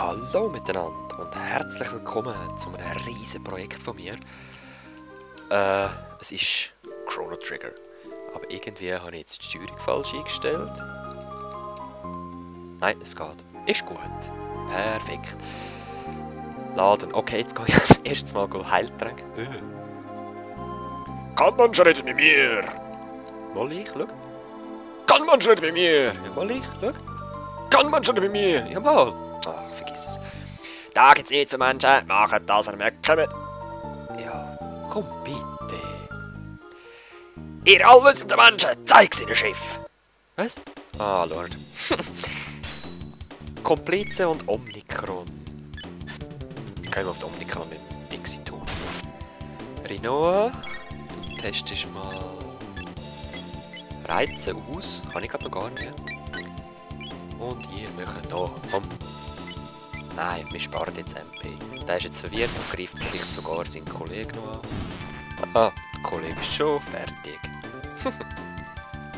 Hallo miteinander und herzlich willkommen zu einem riesen Projekt von mir. Es ist Chrono Trigger, aber irgendwie habe ich jetzt die Steuerung falsch eingestellt. Nein, es geht. Ist gut. Perfekt. Laden. Okay, jetzt gehe ich als erstes Mal Heiltränke. Kann man schon nicht mit mir? Mal ich, schau. Kann man schon nicht mit mir? Ja, mal ich, schau. Kann man schon nicht mit mir? Jawohl. Ach, vergiss es. Da gibt's nicht für Menschen, machen das, was ihr kommt. Ja, komm bitte. Ihr allwissenden Menschen, zeig's ihnen Schiff. Was? Ah, Lord. Komplize und Omikron. Gehen wir auf die Omikron mit Exiton. Rinoa, du testest mal Reize aus. Kann ich glaube noch gar nicht. Und ihr möchtet noch. Komm. Nein, wir sparen jetzt MP. Der ist jetzt verwirrt und greift vielleicht sogar seinen Kollegen noch an. Ah, der Kollege ist schon fertig.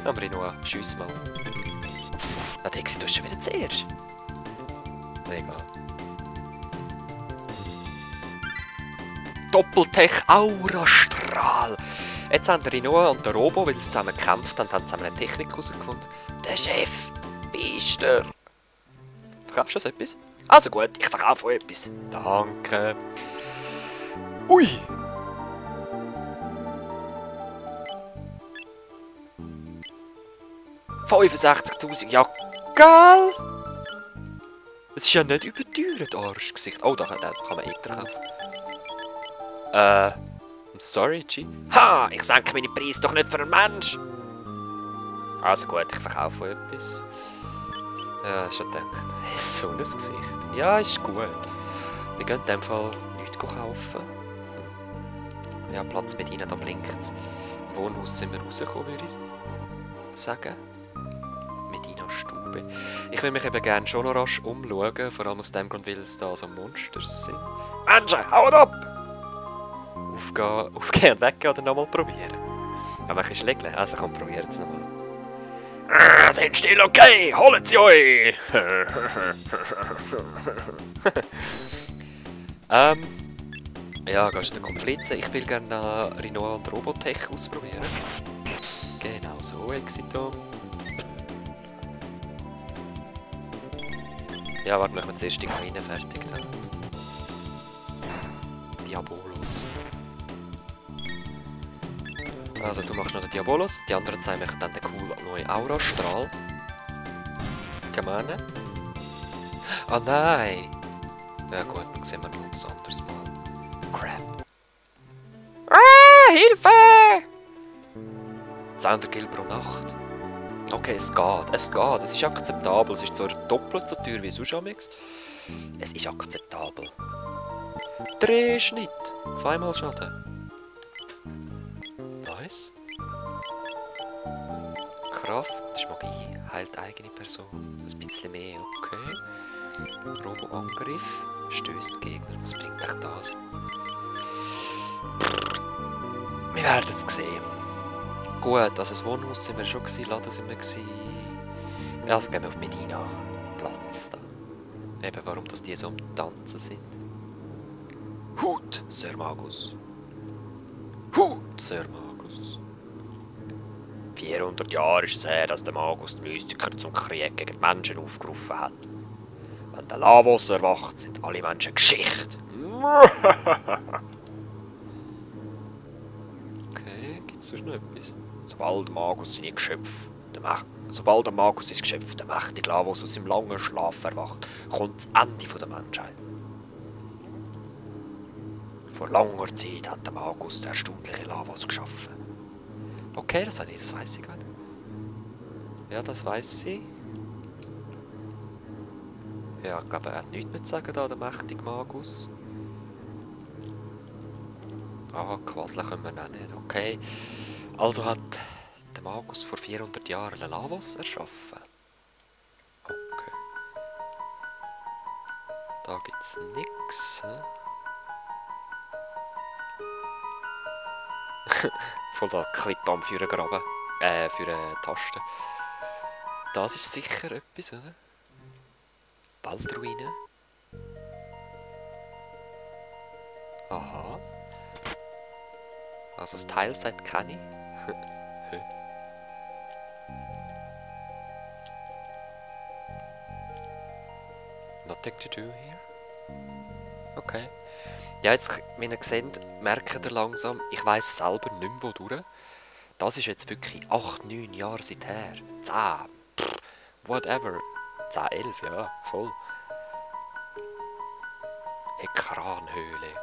Aber Rinoa, schiess mal. Ah, der Exit ist schon wieder zuerst. Egal. Doppeltech Aurastrahl. Jetzt haben der Rinoa und der Robo, weil sie zusammen gekämpft haben, haben zusammen eine Technik herausgefunden. Der Chef, Biester. Verkaufst du das etwas? Also gut, ich verkaufe euch etwas. Danke. Ui. $65.000, ja, geil. Es ist ja nicht überteuert, Arschgesicht. Oh, da kann man Ether kaufen. Sorry, G. Ha, ich senke meine Preise doch nicht für einen Mensch. Also gut, ich verkaufe euch etwas. Ja, schon gedacht. So ein Gesicht. Ja, ist gut. Wir gehen in dem Fall nichts kaufen. Ja, Platz mit ihnen, da blinkt es. Im Wohnhaus sind wir rausgekommen, würde ich sagen. Medina Stube. Ich will mich eben gerne schon noch rasch umschauen, vor allem aus dem Grund, weil es da so Monster sind. Menschen, haut ab! Aufgehen und weggehen oder nochmal probieren? Aber ein bisschen schlägeln, also komm, probiert es nochmal. Sind still okay, holen sie euch! Ja, gehst du den Komplizen? Ich will gerne Rinoa und Robotech ausprobieren. Genau so, Exito. Ja, warte, machen wir zuerst die Kleinen fertig dann. Diabolos. Also, du machst noch den Diabolos, die anderen zwei machen dann den coolen neuen Aurastrahl. Gemeine. Ah nein! Ja gut, dann sehen wir noch ein anderes Mal. Crap. Ah, Hilfe! 200 Gil pro Nacht. Okay, es geht, es geht, es ist akzeptabel. Es ist zwar doppelt so teuer wie sonst amix. Es ist akzeptabel. Drehschnitt. 2-mal Schaden. Nice. Kraft, das ist Magie, heilt eigene Person. Ein bisschen mehr, okay. Robo-Angriff, stößt Gegner. Was bringt euch das? Wir werden es sehen. Gut, also das Wohnhaus sind wir schon gewesen, Laden sind wir gewesen. Ja, also gehen wir auf Medina. Platz da. Eben, warum dass die so am Tanzen sind. Hut, Sir Magus. Hut, Sir Magus. 400 Jahre ist es her, dass der Magus die Mystiker zum Krieg gegen die Menschen aufgerufen hat. Wenn der Lavos erwacht, sind alle Menschen Geschichte. Okay, gibt es sonst noch etwas? Sobald der Magus sein Geschöpf, der mächtige Lavos aus seinem langen Schlaf erwacht, kommt das Ende der Menschheit. Vor langer Zeit hat der Magus den erstaunlichen Lavos geschaffen. Okay, das weiß ich gar nicht. Ja, das weiß ich. Ja, ich glaube, er hat nichts mehr zu sagen, da, der mächtige Magus. Ah, Quasseln können wir auch nicht. Okay. Also hat der Magus vor 400 Jahren einen Lavos erschaffen. Okay. Da gibt es nichts. Voll da Klippbaum für einen Graben. Für eine Taste. Das ist sicher etwas, oder? Waldruine. Aha. Also das Teilset kenne ich. Nothing to do here. Okay. Ja, jetzt, wie ihr seht, merkt ihr langsam, ich weiss selber nicht mehr, wo durch. Das ist jetzt wirklich 8, 9 Jahre seither. 10. Whatever. 10, 11, ja, voll. Hey, Kranhöhle.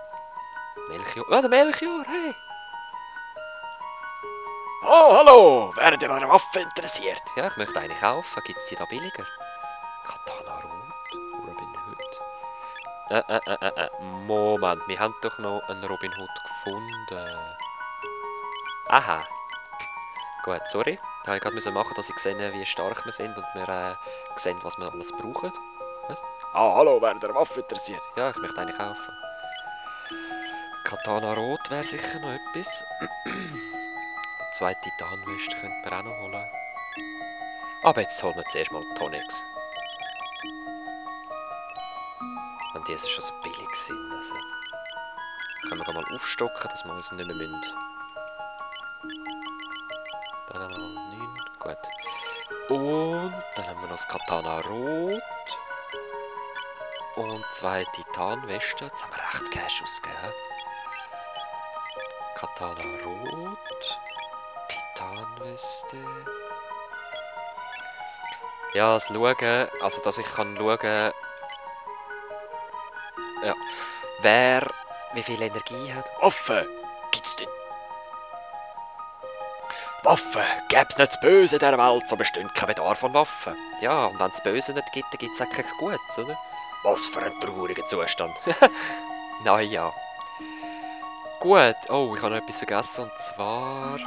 Melchior. Ah, der Melchior, hey! Oh, hallo! Wären ihr an einer Waffe interessiert? Ja, ich möchte eine kaufen. Gibt es die da billiger? Katana Rot, Robin Hood. Moment, wir haben doch noch einen Robin Hood gefunden. Aha. Gut, sorry. Da musste ich gerade machen, dass ich sehe, wie stark wir sind und wir sehen, was wir alles brauchen. Was? Ah, hallo, wären ihr an einer Waffe interessiert? Ja, ich möchte eine kaufen. Katana Rot wäre sicher noch etwas. 2 Titanweste könnten wir auch noch holen. Aber jetzt holen wir zuerst mal Tonics. Wenn die schon so billig sind. Also können wir mal aufstocken, dass wir uns nicht mehr müssen. Dann haben wir noch 9. Gut. Und dann haben wir noch das Katana Rot. Und 2 Titanwesten. Jetzt haben wir recht Cash ausgegeben. Katana Rot. Titanweste. Ja, das Schauen, also dass ich kann schauen, ja, wer wie viel Energie hat. Waffen gibt's nicht. Waffen gäb's nicht das Böse in dieser Welt, so besteht kein Bedarf an Waffen. Ja, und wenn es Böse nicht gibt, dann gibt es auch kein Gutes, oder? Was für ein trauriger Zustand. Naja. Gut, oh, ich habe noch etwas vergessen, und zwar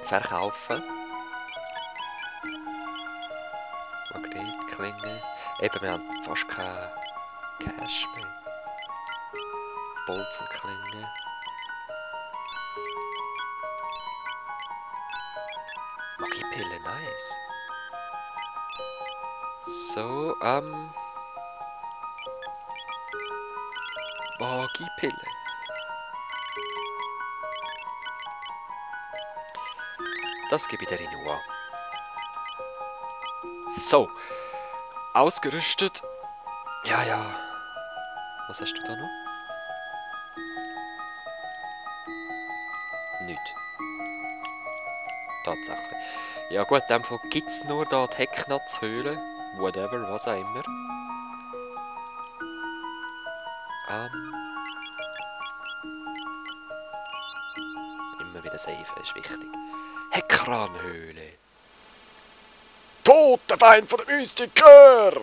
verkaufen. Magnetklinge. Eben, wir haben fast kein Cash mehr. Bolzenklinge. Magiepille, nice. So, Magiepille. Das gebe ich der Rinua. So. Ausgerüstet. Ja, ja. Was hast du da noch? Nichts. Tatsächlich. Ja gut, in dem Fall gibt es nur da die Hecknatzhöhle. Whatever, was auch immer. Immer wieder safe, ist wichtig. Heckkranhöhle. Tod, der Feind von der Mystiker!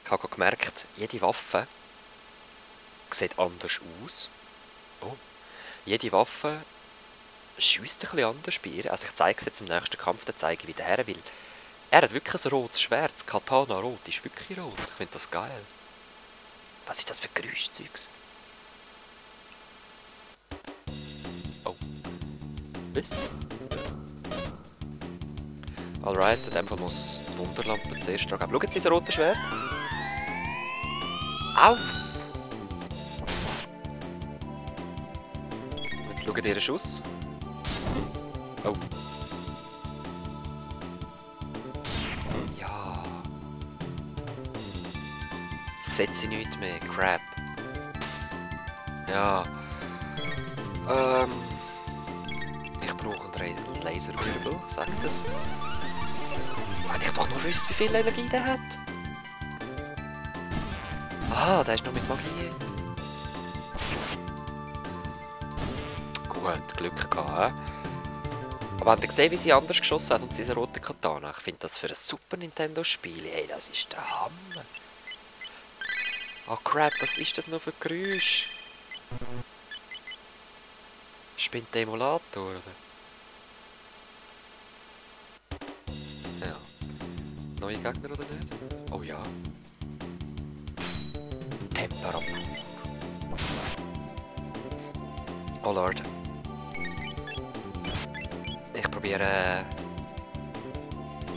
Ich habe gemerkt, jede Waffe sieht anders aus. Oh. Jede Waffe schiesst ein bisschen anders bei ihr. Also ich zeige es jetzt im nächsten Kampf, dann zeige ich wieder her, weil er hat wirklich ein rotes Schwert. Das Katana Rot ist wirklich rot. Ich finde das geil. Was ist das für Geräuschzeugs? Oh. Was? Alright, in dem Fall muss die Wunderlampe zuerst tragen. Schaut Sie, das rote Schwert. Au! Jetzt schaut ihr Schuss. Oh. Ja. Jetzt sieht sie nichts mehr. Crap. Ja. Ich brauche einen Laserwirbel, sagt das. Wenn ich doch nur wüsste, wie viel Energie der hat. Ah, der ist noch mit Magie. Gut, Glück gehabt. Aber habt ihr gesehen, wie sie anders geschossen hat und sie diese rote Katana? Ich finde das für ein Super Nintendo-Spiel, hey, das ist der Hammer. Oh crap, was ist das noch für Geräusch? Spinnt der Emulator, oder? Ja. Neue Gegner oder nicht? Oh ja. Temperatur. Oh Lord. Ich probiere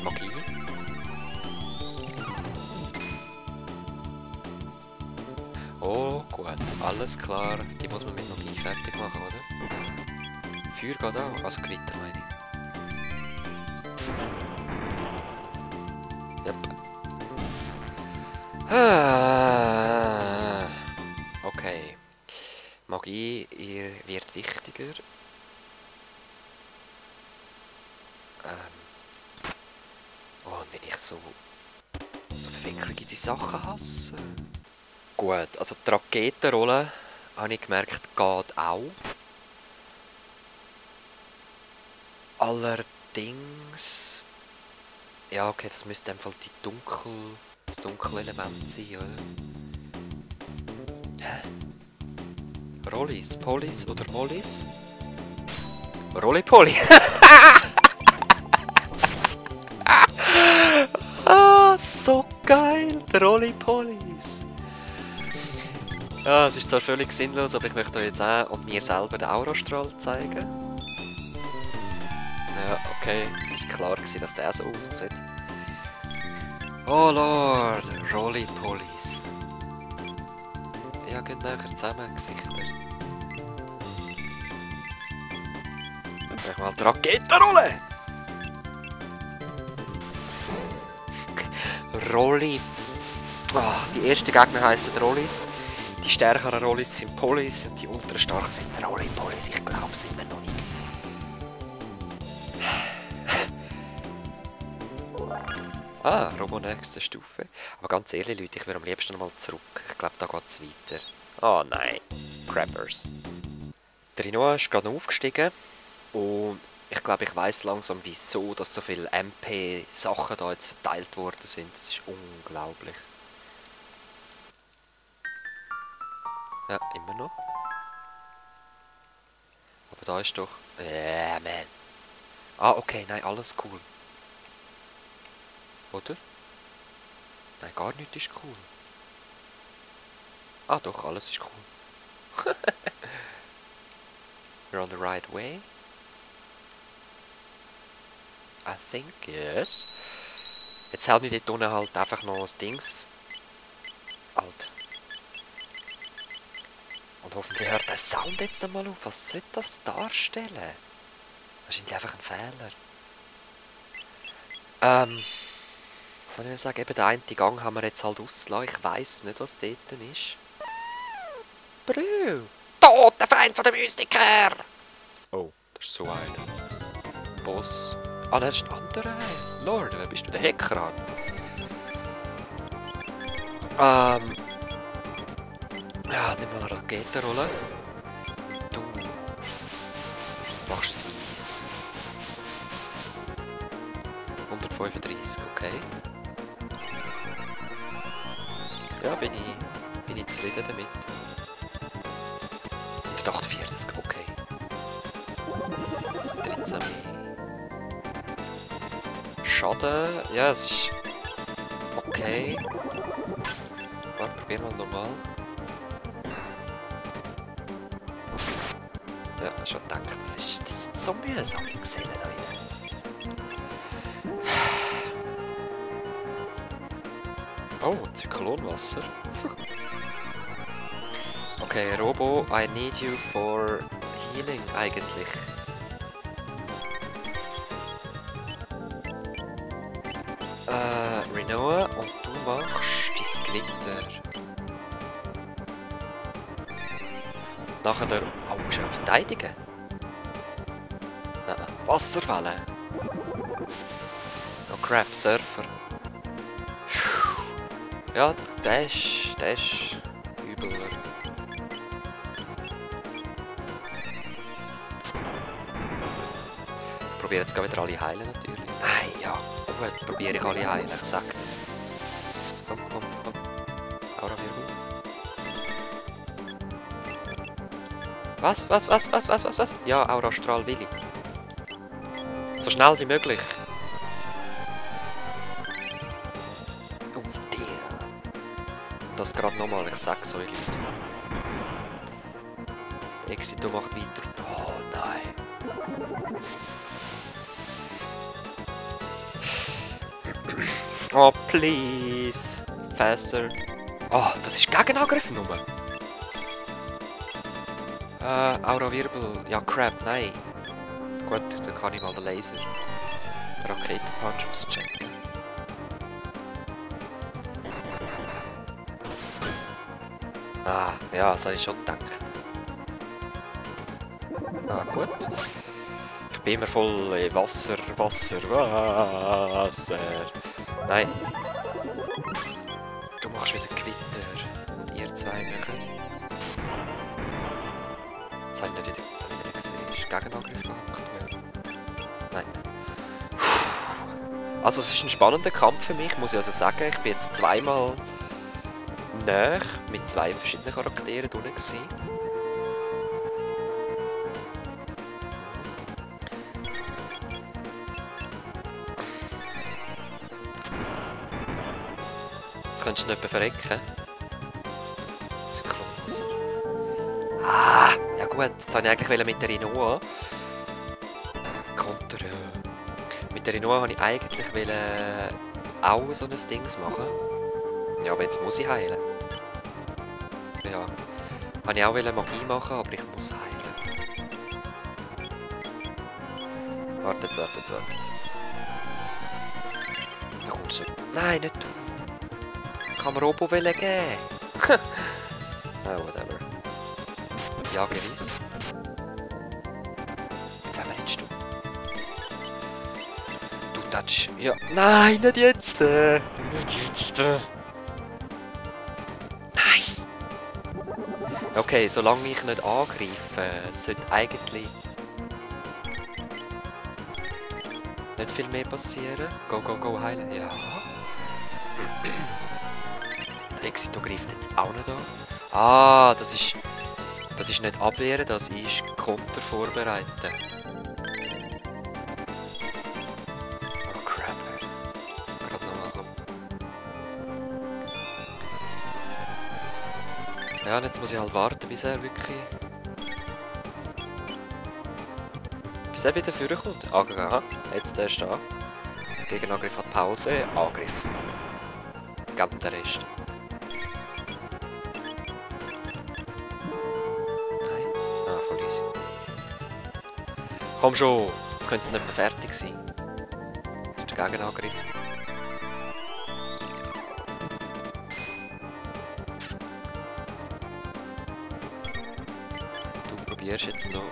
Magie. Oh, gut. Alles klar. Die muss man mit Magie fertig machen, oder? Feuer geht auch. Also Gewitter, meine ich. Yep. Okay. Magie wird wichtiger. Oh, und wenn ich so verwickelige Sachen hasse. Gut, also die Raketenrolle, habe ich gemerkt, geht auch. Allerdings... Ja, okay, das müsste einfach das dunkle Element sein, oder? Hä? Rollis, Polis oder Mollis? Rolli-Poli! Ah, so geil! Der Rolli-Polis! Ja, es ist zwar völlig sinnlos, aber ich möchte euch jetzt auch und mir selber den Aurastrahl zeigen. Ja, okay. Es war klar, dass der so aussieht. Oh Lord! Rolli-Polis! Ja, gehen nachher zusammen, Gesichter. Mal die Raketenrolle! Rolli. Oh, die ersten Gegner heissen Rollis. Die stärkeren Rollis sind Polis und die ultra starken sind Rolli-Polis. Ich glaube es immer noch nicht. Ah, Robo nächste Stufe. Aber ganz ehrlich, Leute, ich würde am liebsten noch mal zurück. Ich glaube, da geht es weiter. Oh nein. Crappers. Der Rinoa ist gerade noch aufgestiegen. Und ich glaube, ich weiss langsam, wieso dass so viele MP-Sachen da jetzt verteilt worden sind. Das ist unglaublich. Ja, immer noch. Aber da ist doch... man. Ah, okay, nein, alles cool. Oder? Nein, gar nichts ist cool. Ah, doch, alles ist cool. We're on the right way. I think, yes. Jetzt habe ich dort unten halt einfach noch das Dings. Alt. Und hoffentlich hört der Sound jetzt einmal auf. Was soll das darstellen? Wahrscheinlich einfach ein Fehler. Was soll ich sagen? Eben den einen Gang haben wir jetzt halt ausgelassen. Ich weiss nicht, was dort ist. Brü! Da, der Feind von dem Mystiker! Oh, das ist so einer. Boss. Ah, das ist ein anderer. Lord, wer bist du? Der Hacker? Ja, nimm mal eine Raketenrolle. Du machst es Eis. 135, okay. Ja, bin ich zufrieden damit. 148, okay. Das sind 13 mehr. Schaden, ja, es ist okay. Warte, probier mal normal. Ja, schon gedacht, das ist so mühsam, die Gesellen da rein. Oh, Zyklonwasser. Okay, Robo, I need you for healing eigentlich. Rinoa, und du machst dein Gewitter. Nachher der... Oh, musst du ihn verteidigen? Nein, Wasserwelle. Oh crap, Surfer. Ja, der ist übler. Ich probiere jetzt wieder alle heilen natürlich. Nein, ja, gut, probiere ich alle heilen, ich sag das. Komm. Aura Wirbel. Was? Ja, Aurastrahl will ich. So schnell wie möglich. Oh, der. Das gerade nochmal, ich sag's euch, Leute. Der Exito macht weiter. Oh nein. Oh, please. Faster. Ah, das ist Gegenangriff nur. Aura Wirbel. Ja, Crap, nein. Gut, dann kann ich mal den Laser. Raketenpunch auschecken. Ah, ja, das habe ich schon gedacht. Ah, gut. Ich bin immer voll Wasser. Nein. Du machst wieder Gewitter. Ihr zwei machen. Jetzt habe ich nicht wieder gesehen. Ist Gegenangriff aktuell? Nein. Also es ist ein spannender Kampf für mich, muss ich also sagen. Ich bin jetzt zweimal näher mit zwei verschiedenen Charakteren drin gewesen. Jetzt könntest du nicht mehr verrecken. Zyklonwasser. Ah, ja gut. Jetzt wollte ich eigentlich mit der Rinoa kontern. Mit der Rinoa wollte ich eigentlich auch so ein Dings machen. Ja, aber jetzt muss ich heilen. Ja. Wollte ich auch Magie machen, aber ich muss heilen. Wartet. Da kommst du. Nein, nicht du. Ich kann mir Robo geben. Ah, whatever. Ja, gewiss. Mit wem redest du? Du touch. Ja. Nein, nicht jetzt! Nicht jetzt! Nein! Okay, solange ich nicht angreife, sollte eigentlich nicht viel mehr passieren. Go, heilen. Ja. Der Exito greift jetzt auch nicht an. Ah, das ist nicht abwehren, das ist Konter vorbereiten. Oh crap. Gerade nochmal rum. Ja, und jetzt muss ich halt warten, bis er wirklich... Bis er wieder vorkommt. Aha, jetzt ist er da. Gegenangriff hat Pause, Angriff. Geben den Rest. Komm schon, jetzt könnte es nicht mehr fertig sein. Das ist der Gegenangriff. Du probierst jetzt noch.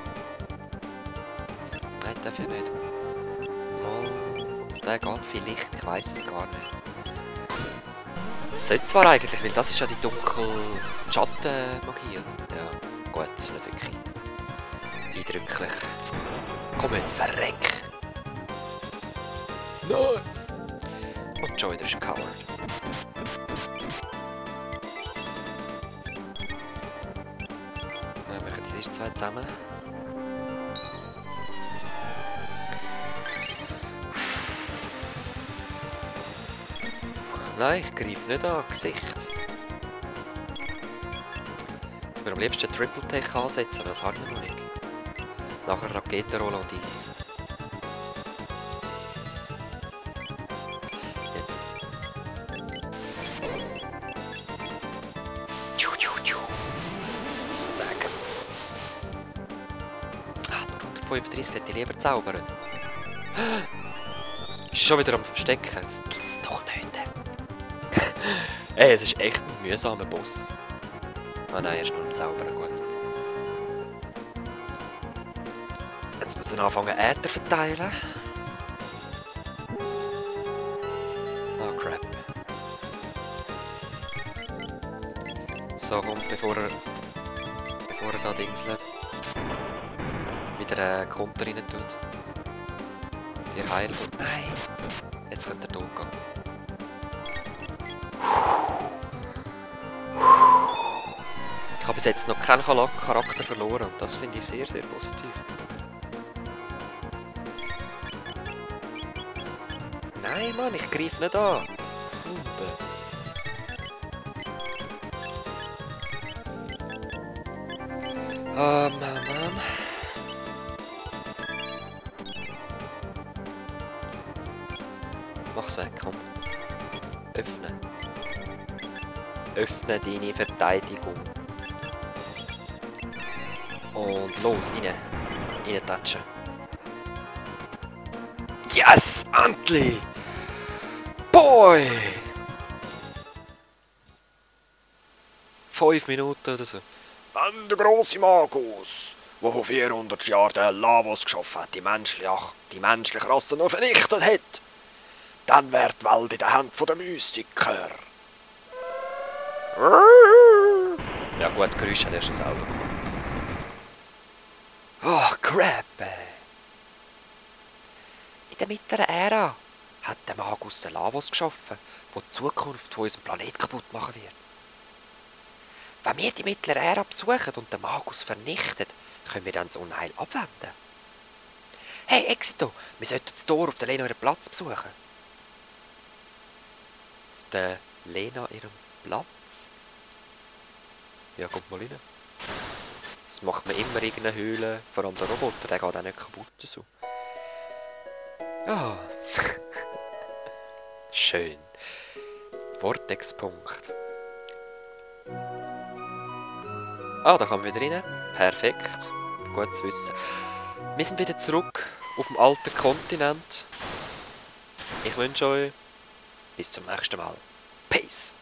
Nein, darf ich nicht. Mal, der geht vielleicht, ich weiß es gar nicht. Das sollte zwar eigentlich, weil das ist ja die dunkle Schattenmagie. Ja, gut, das ist nicht wirklich eindrücklich. Komm jetzt, verreck! Nein! Und schon wieder ist ein Coward. Wir machen die zwei zusammen. Nein, ich greife nicht an, Gesicht. Ich würde am liebsten Triple Tech ansetzen, aber das haben wir noch nicht. Nachher Raketenrolle und Eis. Jetzt. Smack. Ah, nur 135 hätte ich lieber zaubern. Ist schon wieder am Verstecken? Das gibt's doch nicht. Ey, es ist echt ein mühsamer Boss. Ah nein, er ist nur am Zaubern, gut. Jetzt muss dann anfangen Äther verteilen. Oh crap. So, kommt, bevor er da dingselt. Wieder einen Konter rein tut. Die heilt und... Nein! Jetzt könnte er tot gehen. Ich habe bis jetzt noch keinen Charakter verloren und das finde ich sehr, sehr positiv. Nein, Mann, ich greife nicht an. Mann. Mach's weg, komm. Öffnen. Öffne deine Verteidigung. Und los, rein. Reintatschen. Yes! Endlich! Boy! 5 Minuten oder so. Wenn der grosse Magus, der vor 400 Jahren den Lavos geschaffen hat, die menschliche Rasse noch vernichtet hat, dann wäre die Welt in den Händen der Mystiker. Ja gut, Geräusch hat er schon selber gemacht. Oh, crap! In der mittleren Ära hat der Magus den Lavos geschaffen, der die Zukunft von unserem Planeten kaputt machen wird. Wenn wir die mittlere Ära besuchen und den Magus vernichten, können wir dann das Unheil abwenden. Hey, Exito, wir sollten das Tor auf der Lena ihren Platz besuchen. Auf der Lena ihrem Platz? Ja, kommt mal rein. Das macht man immer in irgendeiner Höhle, vor allem der Roboter, der geht auch nicht kaputt. So. Ah. Schön. Vortex-Punkt. Ah, da kann man wieder rein. Perfekt. Gut zu wissen. Wir sind wieder zurück auf dem alten Kontinent. Ich wünsche euch bis zum nächsten Mal. Peace.